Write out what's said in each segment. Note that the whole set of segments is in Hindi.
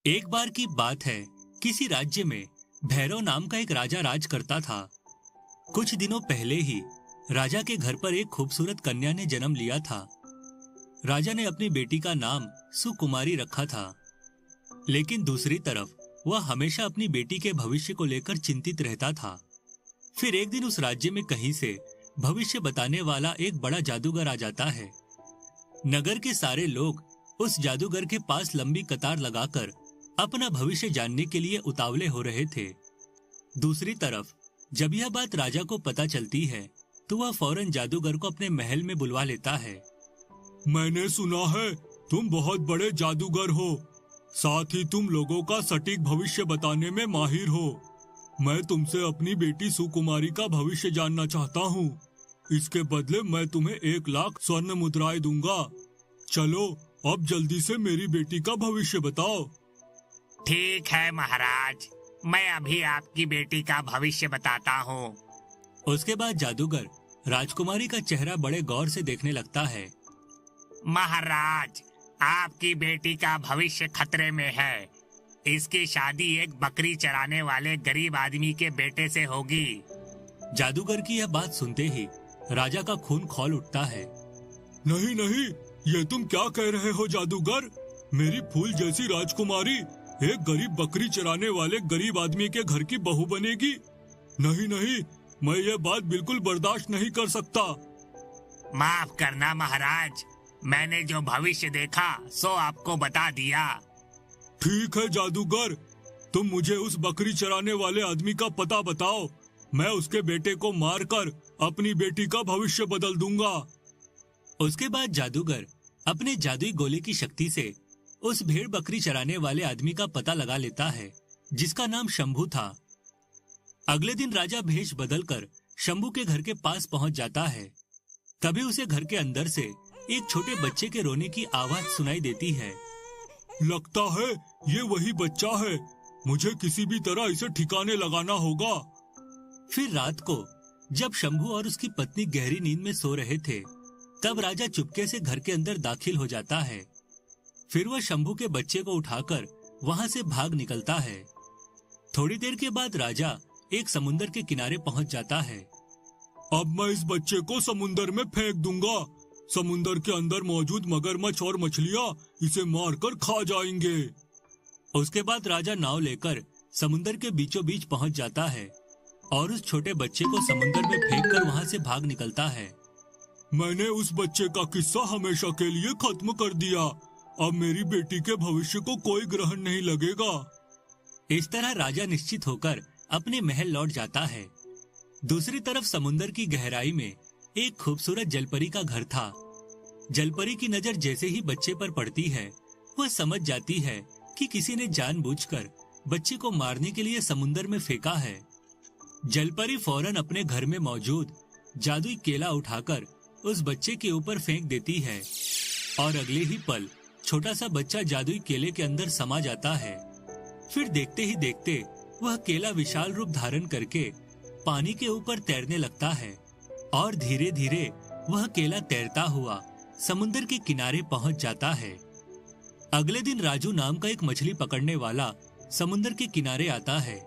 एक बार की बात है, किसी राज्य में भैरव नाम का एक राजा राज करता था। कुछ दिनों पहले ही राजा के घर पर एक खूबसूरत कन्या ने जन्म लिया था। राजा ने अपनी बेटी का नाम सुकुमारी रखा था, लेकिन दूसरी तरफ वह हमेशा अपनी बेटी के भविष्य को लेकर चिंतित रहता था। फिर एक दिन उस राज्य में कहीं से भविष्य बताने वाला एक बड़ा जादूगर आ जाता है। नगर के सारे लोग उस जादूगर के पास लंबी कतार लगाकर अपना भविष्य जानने के लिए उतावले हो रहे थे। दूसरी तरफ जब यह बात राजा को पता चलती है तो वह फौरन जादूगर को अपने महल में बुलवा लेता है। मैंने सुना है तुम बहुत बड़े जादूगर हो, साथ ही तुम लोगों का सटीक भविष्य बताने में माहिर हो। मैं तुमसे अपनी बेटी सुकुमारी का भविष्य जानना चाहता हूँ। इसके बदले मैं तुम्हें 1,00,000 स्वर्ण मुद्राएं दूंगा। चलो अब जल्दी से मेरी बेटी का भविष्य बताओ। ठीक है महाराज, मैं अभी आपकी बेटी का भविष्य बताता हूँ। उसके बाद जादूगर राजकुमारी का चेहरा बड़े गौर से देखने लगता है। महाराज, आपकी बेटी का भविष्य खतरे में है। इसकी शादी एक बकरी चराने वाले गरीब आदमी के बेटे से होगी। जादूगर की यह बात सुनते ही राजा का खून खौल उठता है। नहीं नहीं, ये तुम क्या कह रहे हो जादूगर? मेरी फूल जैसी राजकुमारी एक गरीब बकरी चराने वाले गरीब आदमी के घर की बहू बनेगी? नहीं नहीं, मैं ये बात बिल्कुल बर्दाश्त नहीं कर सकता। माफ करना महाराज, मैंने जो भविष्य देखा सो आपको बता दिया। ठीक है जादूगर, तुम मुझे उस बकरी चराने वाले आदमी का पता बताओ। मैं उसके बेटे को मारकर अपनी बेटी का भविष्य बदल दूंगा। उसके बाद जादूगर अपने जादुई गोले की शक्ति से उस भेड़ बकरी चराने वाले आदमी का पता लगा लेता है, जिसका नाम शंभू था। अगले दिन राजा भेष बदलकर शंभू के घर के पास पहुंच जाता है। तभी उसे घर के अंदर से एक छोटे बच्चे के रोने की आवाज सुनाई देती है। लगता है ये वही बच्चा है। मुझे किसी भी तरह इसे ठिकाने लगाना होगा। फिर रात को जब शंभू और उसकी पत्नी गहरी नींद में सो रहे थे, तब राजा चुपके से घर के अंदर दाखिल हो जाता है। फिर वह शंभू के बच्चे को उठाकर वहां से भाग निकलता है। थोड़ी देर के बाद राजा एक समुंदर के किनारे पहुंच जाता है। अब मैं इस बच्चे को समुंदर में फेंक दूंगा। समुंदर के अंदर मौजूद मगरमच्छ और मछलियाँ इसे मारकर खा जाएंगे। उसके बाद राजा नाव लेकर समुंदर के बीचों बीच पहुंच जाता है और उस छोटे बच्चे को समुंदर में फेंककर वहां से भाग निकलता है। मैंने उस बच्चे का किस्सा हमेशा के लिए खत्म कर दिया। अब मेरी बेटी के भविष्य को कोई ग्रहण नहीं लगेगा। इस तरह राजा निश्चित होकर अपने महल लौट जाता है। दूसरी तरफ समुंदर की गहराई में एक खूबसूरत जलपरी का घर था। जलपरी की नजर जैसे ही बच्चे पर पड़ती है, वह समझ जाती है कि किसी ने जानबूझकर बच्चे को मारने के लिए समुंदर में फेंका है। जलपरी फौरन अपने घर में मौजूद जादुई केला उठाकर उस बच्चे के ऊपर फेंक देती है और अगले ही पल छोटा सा बच्चा जादुई केले के अंदर समा जाता है। फिर देखते ही देखते वह केला विशाल रूप धारण करके पानी के ऊपर तैरने लगता है और धीरे धीरे वह केला तैरता हुआ समुंदर के किनारे पहुंच जाता है। अगले दिन राजू नाम का एक मछली पकड़ने वाला समुंदर के किनारे आता है।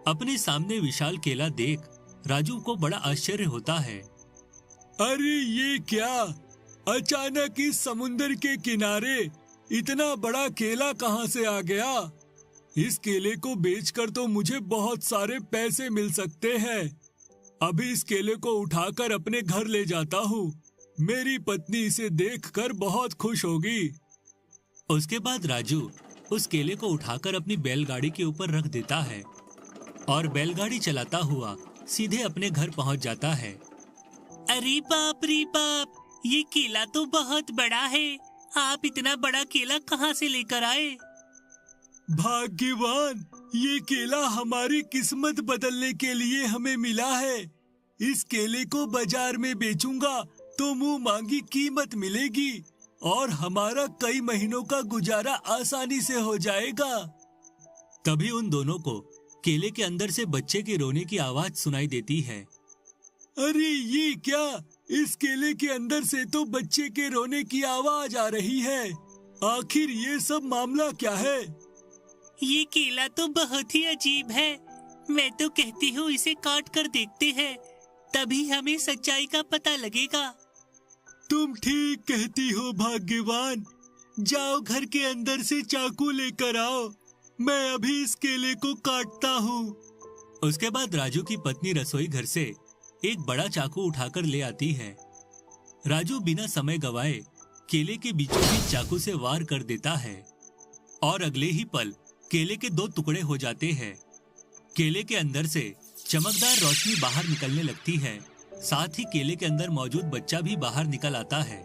अपने सामने विशाल केला देख राजू को बड़ा आश्चर्य होता है। अरे ये क्या, अचानक इस समुंदर के किनारे इतना बड़ा केला कहाँ से आ गया? इस केले को बेचकर तो मुझे बहुत सारे पैसे मिल सकते हैं। अभी इस केले को उठाकर अपने घर ले जाता हूँ। मेरी पत्नी इसे देखकर बहुत खुश होगी। उसके बाद राजू उस केले को उठाकर अपनी बैलगाड़ी के ऊपर रख देता है और बैलगाड़ी चलाता हुआ सीधे अपने घर पहुंच जाता है। अरे बाप रे बाप, ये केला तो बहुत बड़ा है। आप इतना बड़ा केला कहाँ से लेकर आए? भाग्यवान, ये केला हमारी किस्मत बदलने के लिए हमें मिला है। इस केले को बाजार में बेचूंगा तो मुंह मांगी कीमत मिलेगी और हमारा कई महीनों का गुजारा आसानी से हो जाएगा। तभी उन दोनों को केले के अंदर से बच्चे के रोने की आवाज सुनाई देती है। अरे ये क्या, इस केले के अंदर से तो बच्चे के रोने की आवाज आ रही है। आखिर ये सब मामला क्या है? ये केला तो बहुत ही अजीब है। मैं तो कहती हूँ इसे काट कर देखते हैं, तभी हमें सच्चाई का पता लगेगा। तुम ठीक कहती हो भाग्यवान। जाओ घर के अंदर से चाकू लेकर आओ, मैं अभी इस केले को काटता हूँ। उसके बाद राजू की पत्नी रसोई घर से एक बड़ा चाकू उठाकर ले आती है। राजू बिना समय गवाए केले के बीचों बीच चाकू से वार कर देता है और अगले ही पल केले के 2 टुकड़े हो जाते हैं। केले के अंदर से चमकदार रोशनी बाहर निकलने लगती है, साथ ही केले के अंदर मौजूद बच्चा भी बाहर निकल आता है।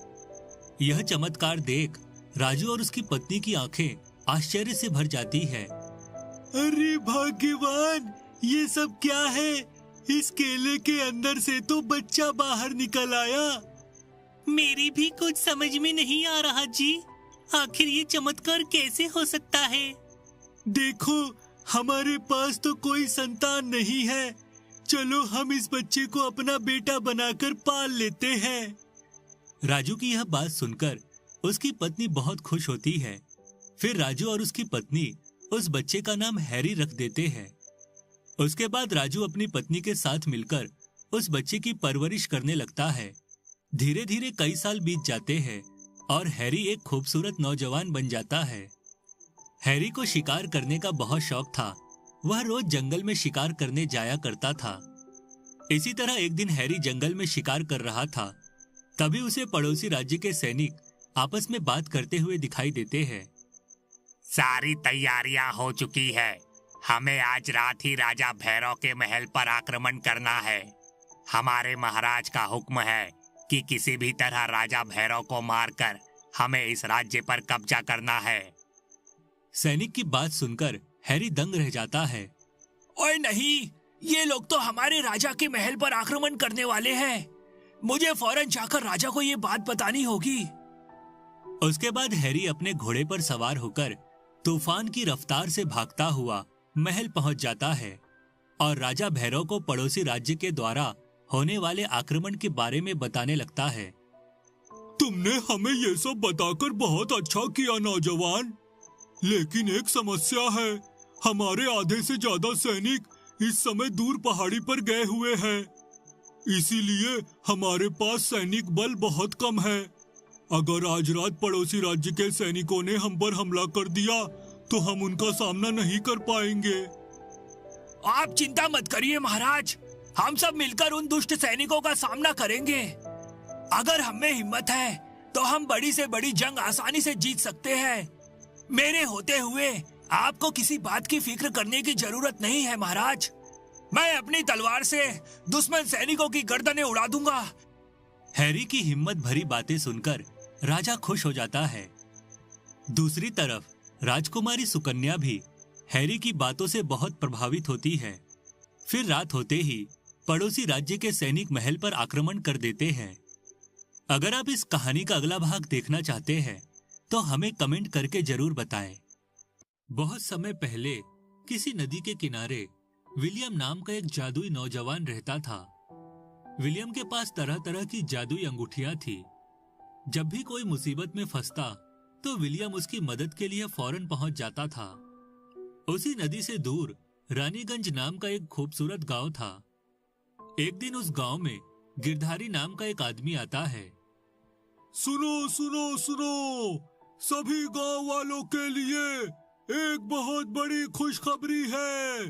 यह चमत्कार देख राजू और उसकी पत्नी की आंखें आश्चर्य से भर जाती है। अरे भाग्यवान, ये सब क्या है? इस केले के अंदर से तो बच्चा बाहर निकल आया। मेरी भी कुछ समझ में नहीं आ रहा जी, आखिर ये चमत्कार कैसे हो सकता है? देखो, हमारे पास तो कोई संतान नहीं है, चलो हम इस बच्चे को अपना बेटा बनाकर पाल लेते हैं। राजू की यह बात सुनकर उसकी पत्नी बहुत खुश होती है। फिर राजू और उसकी पत्नी उस बच्चे का नाम हैरी रख देते हैं। उसके बाद राजू अपनी पत्नी के साथ मिलकर उस बच्चे की परवरिश करने लगता है। धीरे धीरे कई साल बीत जाते हैं और हैरी एक खूबसूरत नौजवान बन जाता है। हैरी को शिकार करने का बहुत शौक था। वह रोज जंगल में शिकार करने जाया करता था। इसी तरह एक दिन हैरी जंगल में शिकार कर रहा था, तभी उसे पड़ोसी राज्य के सैनिक आपस में बात करते हुए दिखाई देते हैं। सारी तैयारियां हो चुकी है, हमें आज रात ही राजा भैरव के महल पर आक्रमण करना है। हमारे महाराज का हुक्म है कि किसी भी तरह राजा भैरव को मारकर हमें इस राज्य पर कब्जा करना है। सैनिक की बात सुनकर हैरी दंग रह जाता है। ओए नहीं, ये लोग तो हमारे राजा के महल पर आक्रमण करने वाले हैं। मुझे फौरन जाकर राजा को ये बात बतानी होगी। उसके बाद हैरी अपने घोड़े पर सवार होकर तूफान की रफ्तार से भागता हुआ महल पहुंच जाता है और राजा भैरव को पड़ोसी राज्य के द्वारा होने वाले आक्रमण के बारे में बताने लगता है। तुमने हमें ये सब बताकर बहुत अच्छा किया नौजवान, लेकिन एक समस्या है। हमारे आधे से ज्यादा सैनिक इस समय दूर पहाड़ी पर गए हुए हैं, इसीलिए हमारे पास सैनिक बल बहुत कम है। अगर आज रात पड़ोसी राज्य के सैनिकों ने हम पर हमला कर दिया तो हम उनका सामना नहीं कर पाएंगे। आप चिंता मत करिए महाराज, हम सब मिलकर उन दुष्ट सैनिकों का सामना करेंगे। अगर हमें हिम्मत है तो हम बड़ी से बड़ी जंग आसानी से जीत सकते हैं। मेरे होते हुए आपको किसी बात की फिक्र करने की जरूरत नहीं है महाराज। मैं अपनी तलवार से दुश्मन सैनिकों की गर्दनें उड़ा दूंगा। हैरी की हिम्मत भरी बातें सुनकर राजा खुश हो जाता है। दूसरी तरफ राजकुमारी सुकन्या भी हैरी की बातों से बहुत प्रभावित होती है। फिर रात होते ही पड़ोसी राज्य के सैनिक महल पर आक्रमण कर देते हैं। अगर आप इस कहानी का अगला भाग देखना चाहते हैं तो हमें कमेंट करके जरूर बताएं। बहुत समय पहले किसी नदी के किनारे विलियम नाम का एक जादुई नौजवान रहता था। विलियम के पास तरह तरह की जादुई अंगूठियां थी। जब भी कोई मुसीबत में फंसता तो विलियम उसकी मदद के लिए फौरन पहुंच जाता था। उसी नदी से दूर रानीगंज नाम का एक खूबसूरत गांव था। एक दिन उस गांव में गिरधारी नाम का एक आदमी आता है। सुनो सुनो सुनो, सभी गांव वालों के लिए एक बहुत बड़ी खुशखबरी है।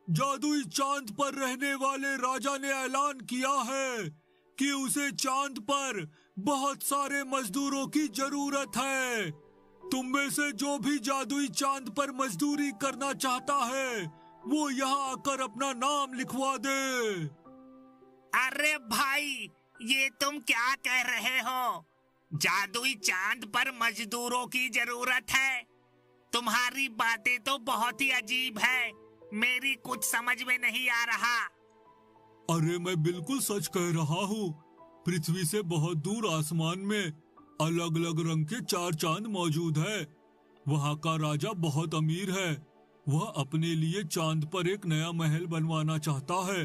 जादुई चांद पर रहने वाले राजा ने ऐलान किया है कि उसे चांद पर बहुत सारे मजदूरों की जरूरत है। तुम में से जो भी जादुई चांद पर मजदूरी करना चाहता है वो यहाँ आकर अपना नाम लिखवा दे। अरे भाई, ये तुम क्या कह रहे हो? जादुई चांद पर मजदूरों की जरूरत है? तुम्हारी बातें तो बहुत ही अजीब है, मेरी कुछ समझ में नहीं आ रहा। अरे मैं बिल्कुल सच कह रहा हूँ। पृथ्वी से बहुत दूर आसमान में अलग अलग रंग के 4 चांद मौजूद है। वहाँ का राजा बहुत अमीर है। वह अपने लिए चांद पर एक नया महल बनवाना चाहता है,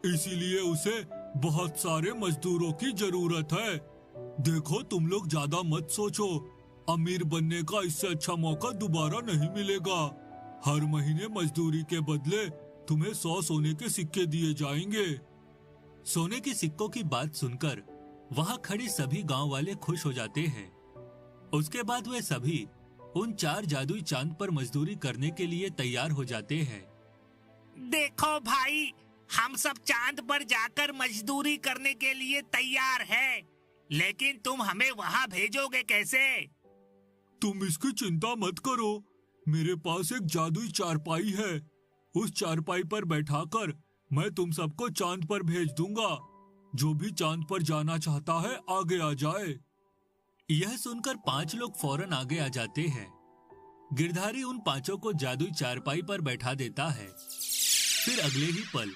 इसीलिए उसे बहुत सारे मजदूरों की जरूरत है। देखो, तुम लोग ज्यादा मत सोचो, अमीर बनने का इससे अच्छा मौका दोबारा नहीं मिलेगा। हर महीने मजदूरी के बदले तुम्हें 100 सोने के सिक्के दिए जाएंगे। सोने के सिक्कों की बात सुनकर वहां खड़े सभी गांव वाले खुश हो जाते हैं। उसके बाद वे सभी उन 4 जादुई चांद पर मजदूरी करने के लिए तैयार हो जाते हैं। देखो भाई, हम सब चांद पर जाकर मजदूरी करने के लिए तैयार हैं, लेकिन तुम हमें वहां भेजोगे कैसे? तुम इसकी चिंता मत करो, मेरे पास एक जादुई चारपाई है। उस चारपाई पर बैठाकर मैं तुम सबको चांद पर भेज दूंगा। जो भी चांद पर जाना चाहता है आगे आ जाए। यह सुनकर 5 लोग फौरन आगे आ जाते हैं। गिरधारी उन 5 को जादुई चारपाई पर बैठा देता है। फिर अगले ही पल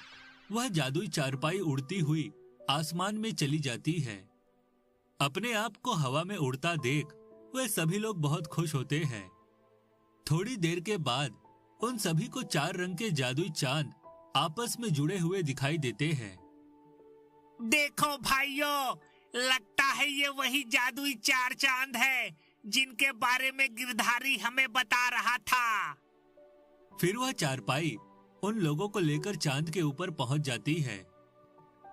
वह जादुई चारपाई उड़ती हुई आसमान में चली जाती है। अपने आप को हवा में उड़ता देख वे सभी लोग बहुत खुश होते हैं। थोड़ी देर के बाद उन सभी को 4 रंग के जादुई चांद आपस में जुड़े हुए दिखाई देते हैं। देखो भाइयों, लगता है ये वही जादुई 4 चांद है जिनके बारे में गिरधारी हमें बता रहा था। फिर वह चारपाई उन लोगों को लेकर चांद के ऊपर पहुंच जाती है।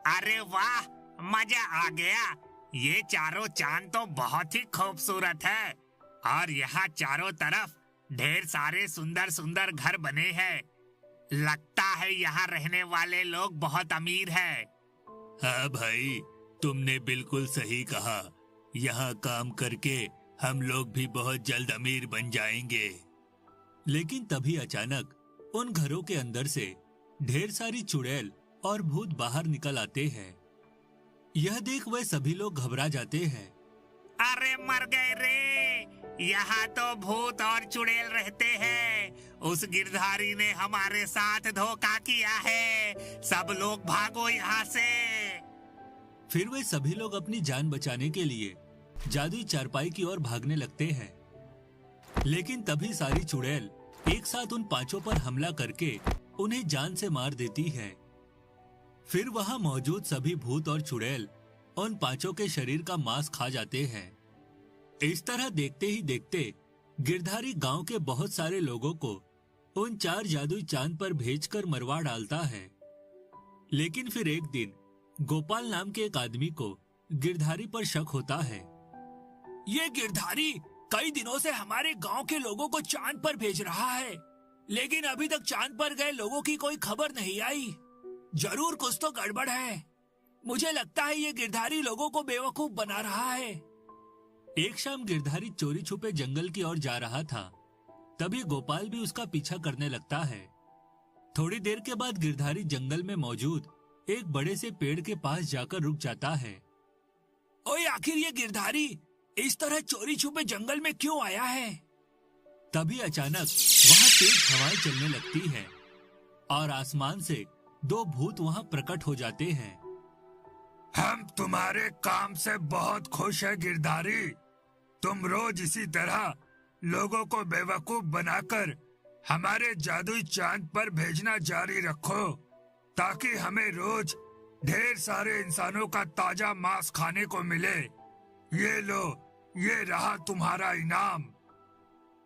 अरे वाह, मजा आ गया। ये चारों चांद तो बहुत ही खूबसूरत है और यहाँ चारों तरफ ढेर सारे सुंदर सुंदर घर बने हैं। लगता है यहाँ रहने वाले लोग बहुत अमीर हैं। हाँ भाई, तुमने बिल्कुल सही कहा। यहाँ काम करके हम लोग भी बहुत जल्द अमीर बन जाएंगे। लेकिन तभी अचानक उन घरों के अंदर से ढेर सारी चुड़ैल और भूत बाहर निकल आते हैं। यह देख वह सभी लोग घबरा जाते हैं। अरे मर गए रे, यहाँ तो भूत और चुड़ैल रहते हैं। उस गिरधारी ने हमारे साथ धोखा किया है। सब लोग भागो यहाँ से। फिर वे सभी लोग अपनी जान बचाने के लिए जादुई चारपाई की ओर भागने लगते हैं। लेकिन तभी सारी चुड़ैल एक साथ उन 5 पर हमला करके उन्हें जान से मार देती है। फिर वहां मौजूद सभी भूत और चुड़ैल उन 5 के शरीर का मांस खा जाते हैं। इस तरह देखते ही देखते गिरधारी गांव के बहुत सारे लोगों को उन 4 जादुई चांद पर भेजकर मरवा डालता है। लेकिन फिर एक दिन गोपाल नाम के एक आदमी को गिरधारी पर शक होता है। ये गिरधारी कई दिनों से हमारे गांव के लोगों को चांद पर भेज रहा है, लेकिन अभी तक चांद पर गए लोगों की कोई खबर नहीं आई। जरूर कुछ तो गड़बड़ है। मुझे लगता है ये गिरधारी लोगों को बेवकूफ बना रहा है। एक शाम गिरधारी चोरी छुपे जंगल की ओर जा रहा था। तभी गोपाल भी उसका पीछा करने लगता है। थोड़ी देर के बाद गिरधारी जंगल में मौजूद एक बड़े से पेड़ के पास जाकर रुक जाता है। ओए, आखिर ये गिरधारी इस तरह चोरी छुपे जंगल में क्यों आया है? तभी अचानक वहां तेज हवाएं चलने लगती है और आसमान से 2 भूत वहां प्रकट हो जाते हैं। हम तुम्हारे काम से बहुत खुश है गिरधारी। तुम रोज इसी तरह लोगों को बेवकूफ बनाकर हमारे जादुई चांद पर भेजना जारी रखो, ताकि हमें रोज ढेर सारे इंसानों का ताजा मांस खाने को मिले। ये लो, ये रहा तुम्हारा इनाम।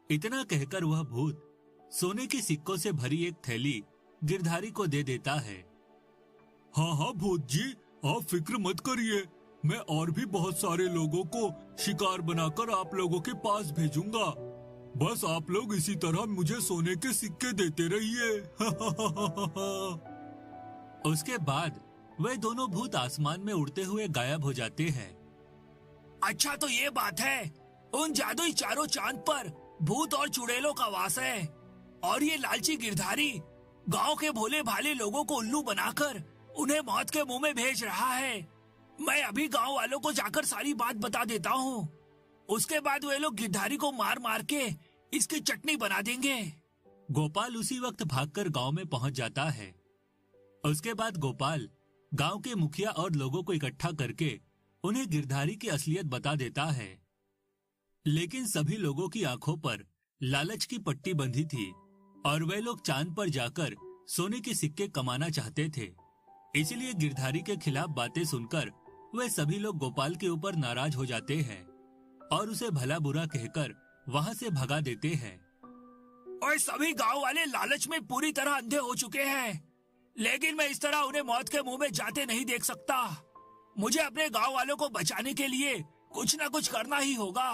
इतना कहकर वह भूत सोने के सिक्कों से भरी एक थैली गिरधारी को दे देता है। हाँ हाँ भूत जी, आप फिक्र मत करिए। मैं और भी बहुत सारे लोगों को शिकार बनाकर आप लोगों के पास भेजूंगा। बस आप लोग इसी तरह मुझे सोने के सिक्के देते रहिए। उसके बाद वे दोनों भूत आसमान में उड़ते हुए गायब हो जाते हैं। अच्छा, तो ये बात है, उन जादुई चारों चांद पर भूत और चुड़ैलों का वास है और ये लालची गिरधारी गांव के भोले भाले लोगों को उल्लू बनाकर उन्हें मौत के मुंह में भेज रहा है। मैं अभी गांव वालों को जाकर सारी बात बता देता हूँ। उसके बाद वे लोग गिरधारी को मार मार के इसकी चटनी बना देंगे। गोपाल उसी वक्त भागकर गांव में पहुंच जाता है। उसके बाद गोपाल गांव के मुखिया और लोगों को इकट्ठा करके उन्हें गिरधारी की असलियत बता देता है। लेकिन सभी लोगों की आंखों पर लालच की पट्टी बंधी थी और वे लोग चांद पर जाकर सोने के सिक्के कमाना चाहते थे। इसलिए गिरधारी के खिलाफ बातें सुनकर वे सभी लोग गोपाल के ऊपर नाराज हो जाते हैं और उसे भला बुरा कहकर वहां से भगा देते हैं। और सभी गांव वाले लालच में पूरी तरह अंधे हो चुके हैं, लेकिन मैं इस तरह उन्हें मौत के मुंह में जाते नहीं देख सकता। मुझे अपने गांव वालों को बचाने के लिए कुछ न कुछ करना ही होगा।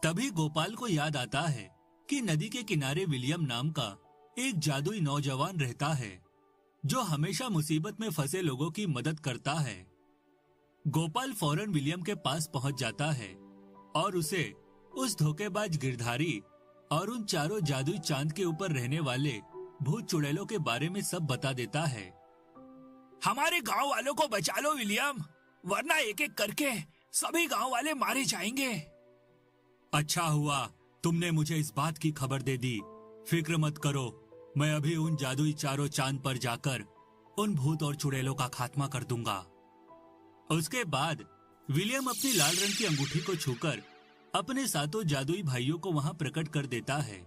तभी गोपाल को याद आता है कि नदी के किनारे विलियम नाम का एक जादुई नौजवान रहता है जो हमेशा मुसीबत में फंसे लोगों की मदद करता है। गोपाल फौरन विलियम के पास पहुंच जाता है और उसे उस धोखेबाज गिरधारी और उन चारों जादुई चांद के ऊपर रहने वाले भूत चुड़ैलों के बारे में सब बता देता है। हमारे गांव वालों को बचा लो विलियम, वरना एक एक करके सभी गांव वाले मारे जाएंगे। अच्छा हुआ तुमने मुझे इस बात की खबर दे दी। फिक्र मत करो, मैं अभी उन जादुई चारों चांद पर जाकर उन भूत और चुड़ैलों का खात्मा कर दूंगा। उसके बाद विलियम अपनी लाल रंग की अंगूठी को छूकर अपने सातों जादुई भाइयों को वहां प्रकट कर देता है।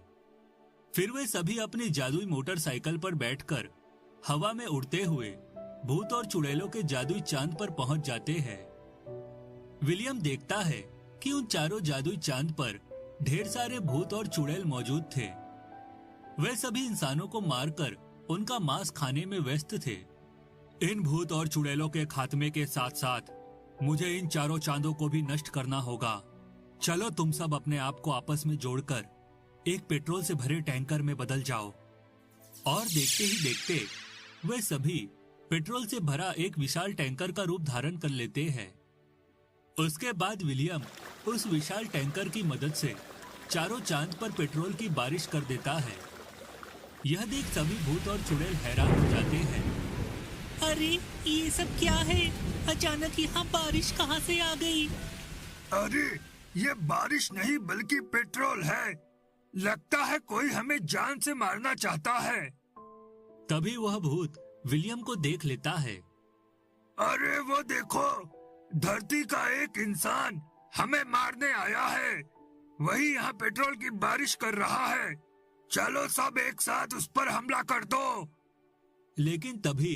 फिर वे सभी अपनी जादुई मोटरसाइकिल पर बैठकर हवा में उड़ते हुए भूत और चुड़ैलों के जादुई चांद पर पहुंच जाते हैं। विलियम देखता है कि उन चारों जादुई चांद पर ढेर सारे भूत और चुड़ैल मौजूद थे। वे सभी इंसानों को मारकर उनका मांस खाने में व्यस्त थे। इन भूत और चुड़ैलों के खात्मे के साथ साथ मुझे इन चारों चांदों को भी नष्ट करना होगा। चलो तुम सब अपने आप को आपस में जोड़कर एक पेट्रोल से भरे टैंकर में बदल जाओ। और देखते ही देखते वे सभी पेट्रोल से भरा एक विशाल टैंकर का रूप धारण कर लेते हैं। उसके बाद विलियम उस विशाल टैंकर की मदद से चारों चांद पर पेट्रोल की बारिश कर देता है। यह देख सभी भूत और चुड़ैल हैरान हो जाते हैं। अरे ये सब क्या है? अचानक यहाँ बारिश कहाँ से आ गई? अरे ये बारिश नहीं बल्कि पेट्रोल है। लगता है कोई हमें जान से मारना चाहता है। तभी वह भूत विलियम को देख लेता है। अरे वो देखो, धरती का एक इंसान हमें मारने आया है। वही यहाँ पेट्रोल की बारिश कर रहा है। चलो सब एक साथ उस पर हमला कर दो। लेकिन तभी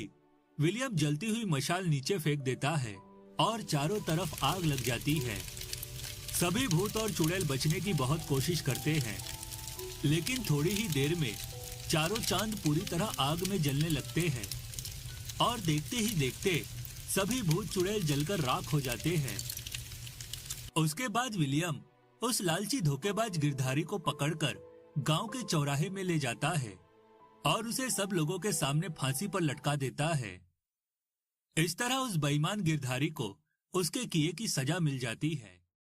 विलियम जलती हुई मशाल नीचे फेंक देता है और चारों तरफ आग लग जाती है। सभी भूत और चुड़ैल बचने की बहुत कोशिश करते हैं, लेकिन थोड़ी ही देर में चारों चांद पूरी तरह आग में जलने लगते हैं और देखते ही देखते सभी भूत चुड़ैल जलकर राख हो जाते हैं। उसके बाद विलियम उस लालची धोखेबाज गिरधारी को पकड़कर गांव के चौराहे में ले जाता है और उसे सब लोगों के सामने फांसी पर लटका देता है। इस तरह उस बेईमान गिरधारी को उसके किए की सजा मिल जाती है।